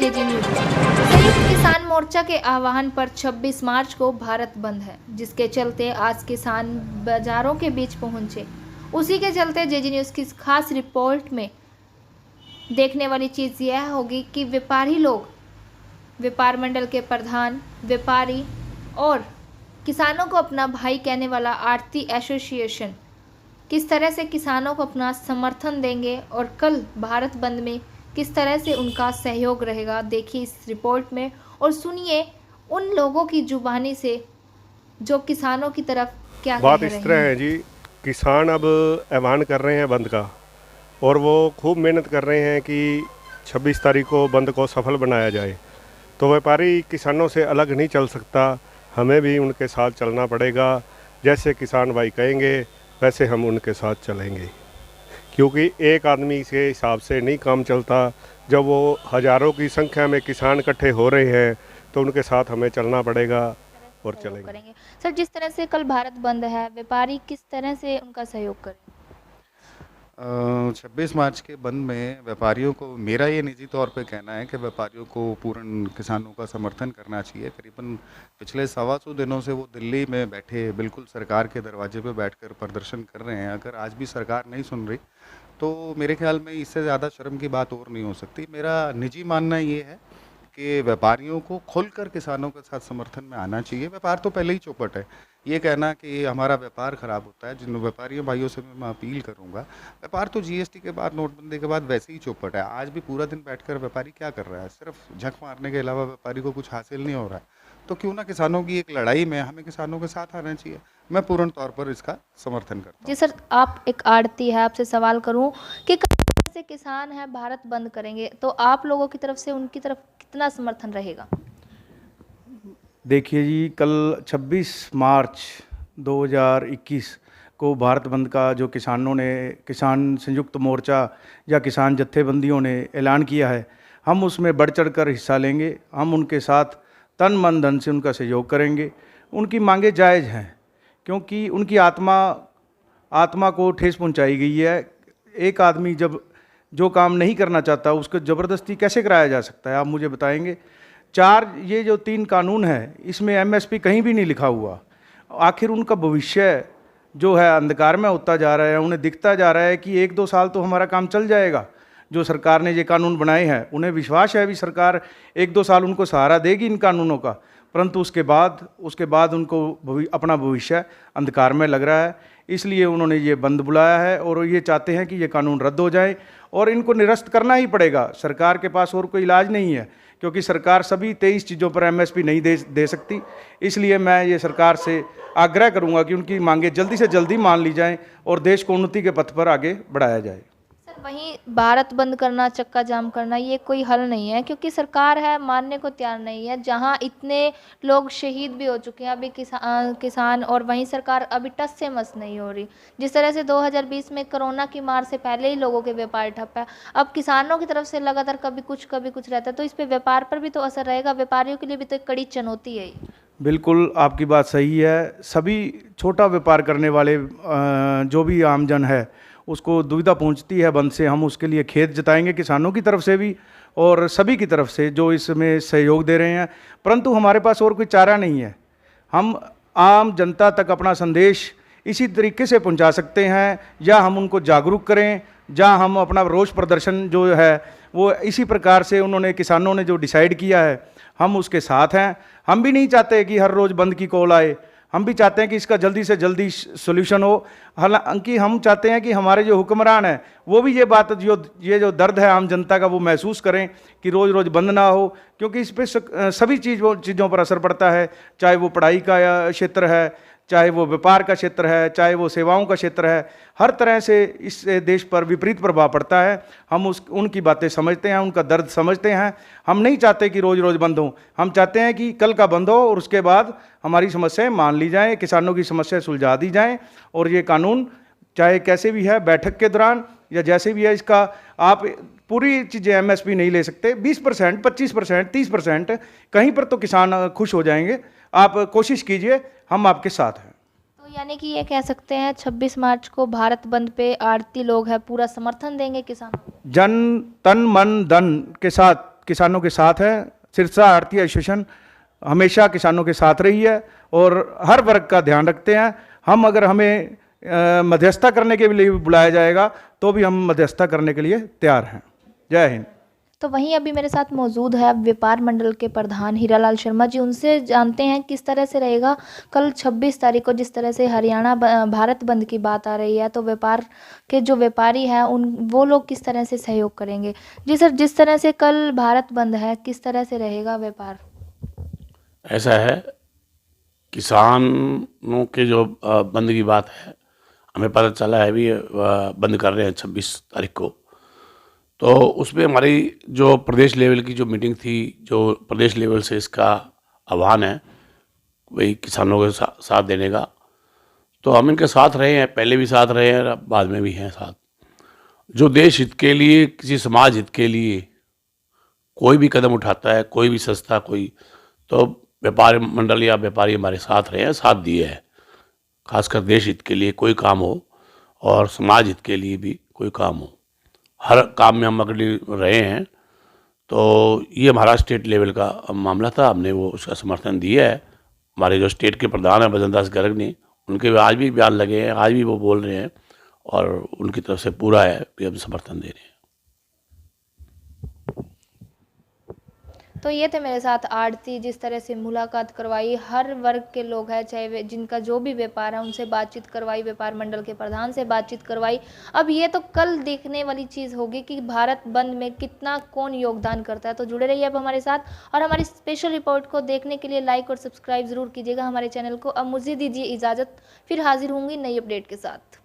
JJ news. संयुक्त किसान मोर्चा के आह्वान पर 26 मार्च को भारत बंद है, जिसके चलते आज किसान बाजारों के बीच पहुंचे। उसी के चलते जेजे न्यूज की खास रिपोर्ट में देखने वाली चीज़ यह होगी कि व्यापारी लोग, व्यापार मंडल के प्रधान, व्यापारी और किसानों को अपना भाई कहने वाला आड़ती एसोसिएशन किस तरह से किसानों को अपना समर्थन देंगे और कल भारत बंद में किस तरह से उनका सहयोग रहेगा, देखिए इस रिपोर्ट में और सुनिए उन लोगों की जुबानी से जो किसानों की तरफ क्या बात कह इस रहे तरह हैं। है जी, किसान अब ऐलान कर रहे हैं बंद का और वो खूब मेहनत कर रहे हैं कि 26 तारीख को बंद को सफल बनाया जाए। तो व्यापारी किसानों से अलग नहीं चल सकता, हमें भी उनके साथ चलना पड़ेगा। जैसे किसान भाई कहेंगे वैसे हम उनके साथ चलेंगे, क्योंकि एक आदमी के हिसाब से नहीं काम चलता। जब वो हज़ारों की संख्या में किसान इकट्ठे हो रहे हैं तो उनके साथ हमें चलना पड़ेगा और सहयोग चलेंगे। करेंगे। सर, जिस तरह से कल भारत बंद है, व्यापारी किस तरह से उनका सहयोग करें? 26 मार्च के बंद में व्यापारियों को, मेरा ये निजी तौर पे कहना है कि व्यापारियों को पूर्ण किसानों का समर्थन करना चाहिए। करीबन पिछले 125 दिनों से वो दिल्ली में बैठे बिल्कुल सरकार के दरवाजे पे बैठकर प्रदर्शन कर रहे हैं। अगर आज भी सरकार नहीं सुन रही तो मेरे ख्याल में इससे ज़्यादा शर्म की बात और नहीं हो सकती। मेरा निजी मानना ये है कि व्यापारियों को खुलकर किसानों के साथ समर्थन में आना चाहिए। व्यापार तो पहले ही चौपट है। ये कहना कि हमारा व्यापार ख़राब होता है, जिन व्यापारियों भाइयों से मैं अपील करूंगा, व्यापार तो जीएसटी के बाद, नोटबंदी के बाद वैसे ही चौपट है। आज भी पूरा दिन बैठकर व्यापारी क्या कर रहा है? सिर्फ झक मारने के अलावा व्यापारी को कुछ हासिल नहीं हो रहा है। तो क्यों ना किसानों की एक लड़ाई में हमें किसानों के साथ आना चाहिए। मैं पूर्ण तौर पर इसका समर्थन करता हूँ। जी सर, आप एक आड़ती है, आपसे सवाल करूं कि कल से किसान है भारत बंद करेंगे, तो आप लोगों की तरफ से उनकी तरफ कितना समर्थन रहेगा? देखिए जी, कल 26 मार्च 2021 को भारत बंद का जो किसानों ने, किसान संयुक्त मोर्चा या किसान जत्थेबंदियों ने ऐलान किया है, हम उसमें बढ़ चढ़ कर हिस्सा लेंगे। हम उनके साथ तन मन धन से उनका सहयोग करेंगे। उनकी मांगें जायज़ हैं, क्योंकि उनकी आत्मा को ठेस पहुंचाई गई है। एक आदमी जब जो काम नहीं करना चाहता उसको ज़बरदस्ती कैसे कराया जा सकता है, आप मुझे बताएंगे? ये जो 3 कानून है, इसमें एमएसपी कहीं भी नहीं लिखा हुआ। आखिर उनका भविष्य जो है अंधकार में होता जा रहा है। उन्हें दिखता जा रहा है कि 1-2 साल तो हमारा काम चल जाएगा। जो सरकार ने ये कानून बनाए हैं, उन्हें विश्वास है भी सरकार 1-2 साल उनको सहारा देगी इन कानूनों का, परंतु उसके बाद उनको अपना भविष्य अंधकार में लग रहा है। इसलिए उन्होंने ये बंद बुलाया है और ये चाहते हैं कि ये कानून रद्द हो जाए और इनको निरस्त करना ही पड़ेगा। सरकार के पास और कोई इलाज नहीं है, क्योंकि सरकार सभी 23 चीज़ों पर एमएसपी नहीं दे सकती। इसलिए मैं ये सरकार से आग्रह करूंगा कि उनकी मांगें जल्दी से जल्दी मान ली जाएं और देश को उन्नति के पथ पर आगे बढ़ाया जाए। सर, वहीं भारत बंद करना, चक्का जाम करना, ये कोई हल नहीं है, क्योंकि सरकार है मानने को तैयार नहीं है। जहां इतने लोग शहीद भी हो चुके हैं अभी किसान, और वहीं सरकार अभी टस से मस नहीं हो रही। जिस तरह से 2020 में कोरोना की मार से पहले ही लोगों के व्यापार ठप है, अब किसानों की तरफ से लगातार कभी कुछ रहता है, तो इस पे व्यापार पर भी तो असर रहेगा। व्यापारियों के लिए भी तो एक कड़ी चुनौती है। बिल्कुल आपकी बात सही है। सभी छोटा व्यापार करने वाले जो भी आमजन है उसको दुविधा पहुंचती है बंद से। हम उसके लिए खेद जताएंगे किसानों की तरफ से भी और सभी की तरफ से जो इसमें सहयोग दे रहे हैं, परंतु हमारे पास और कोई चारा नहीं है। हम आम जनता तक अपना संदेश इसी तरीके से पहुंचा सकते हैं, या हम उनको जागरूक करें, जहाँ हम अपना रोष प्रदर्शन जो है वो इसी प्रकार से उन्होंने, किसानों ने जो डिसाइड किया है, हम उसके साथ हैं। हम भी नहीं चाहते कि हर रोज़ बंद की कॉल आए, हम भी चाहते हैं कि इसका जल्दी से जल्दी सोल्यूशन हो। हालांकि हम चाहते हैं कि हमारे जो हुक्मरान हैं वो भी ये जो दर्द है आम जनता का वो महसूस करें कि रोज़ रोज़ बंद ना हो, क्योंकि इस पर सभी चीज़ों पर असर पड़ता है। चाहे वो पढ़ाई का क्षेत्र है, चाहे वो व्यापार का क्षेत्र है, चाहे वो सेवाओं का क्षेत्र है, हर तरह से इस देश पर विपरीत प्रभाव पड़ता है। हम उनकी बातें समझते हैं, उनका दर्द समझते हैं। हम नहीं चाहते कि रोज़ रोज़ बंद हो। हम चाहते हैं कि कल का बंद हो और उसके बाद हमारी समस्याएं मान ली जाएं, किसानों की समस्या सुलझा दी जाएं और ये कानून चाहे कैसे भी है, बैठक के दौरान या जैसे भी है, इसका आप पूरी चीज़ें एमएसपी नहीं ले सकते। 20%, 25%, 30% कहीं पर तो किसान खुश हो जाएंगे। आप कोशिश कीजिए, हम आपके साथ हैं। तो यानी कि ये कह सकते हैं 26 मार्च को भारत बंद पे आड़ती लोग हैं पूरा समर्थन देंगे किसानों को? तन मन धन के साथ किसानों के साथ है। सिरसा आड़ती एसोसिएशन हमेशा किसानों के साथ रही है और हर वर्ग का ध्यान रखते हैं। हम अगर हमें मध्यस्थता करने के लिए भी बुलाया जाएगा तो भी हम मध्यस्थता करने के लिए तैयार हैं। जय हिंद। तो वहीं अभी मेरे साथ मौजूद है व्यापार मंडल के प्रधान हीरालाल शर्मा जी। उनसे जानते हैं किस तरह से रहेगा कल 26 तारीख को, जिस तरह से हरियाणा भारत बंद की बात आ रही है, तो व्यापार के जो व्यापारी हैं वो लोग किस तरह से सहयोग करेंगे। जी सर, जिस तरह से कल भारत बंद है, किस तरह से रहेगा व्यापार? ऐसा है, किसानों के जो बंद की बात है, हमें पता चला है भी बंद कर रहे हैं 26 तारीख को। तो उसमें हमारी जो प्रदेश लेवल की जो मीटिंग थी, जो प्रदेश लेवल से इसका आह्वान है वही किसानों के साथ देने का, तो हम इनके साथ रहे हैं, पहले भी साथ रहे हैं, बाद में भी हैं साथ। जो देश हित के लिए, किसी समाज हित के लिए कोई भी कदम उठाता है, कोई भी संस्था, कोई, तो व्यापार मंडल या व्यापारी हमारे साथ रहे हैं, साथ दिए हैं। खासकर देश हित के लिए कोई काम हो और समाज हित के लिए भी कोई काम हो, हर काम में हम अग्रणी रहे हैं। तो ये हमारा स्टेट लेवल का मामला था, हमने वो उसका समर्थन दिया है। हमारे जो स्टेट के प्रधान हैं भजन दास गर्ग ने, उनके आज भी बयान लगे हैं, आज भी वो बोल रहे हैं और उनकी तरफ से पूरा है कि हम समर्थन दे रहे हैं। तो ये थे मेरे साथ आड़ती, जिस तरह से मुलाकात करवाई, हर वर्ग के लोग हैं, चाहे वे जिनका जो भी व्यापार है उनसे बातचीत करवाई, व्यापार मंडल के प्रधान से बातचीत करवाई। अब ये तो कल देखने वाली चीज़ होगी कि भारत बंद में कितना कौन योगदान करता है। तो जुड़े रहिए अब हमारे साथ और हमारी स्पेशल रिपोर्ट को देखने के लिए लाइक और सब्सक्राइब ज़रूर कीजिएगा हमारे चैनल को। अब मुझे दीजिए इजाज़त, फिर हाजिर होंगी नई अपडेट के साथ।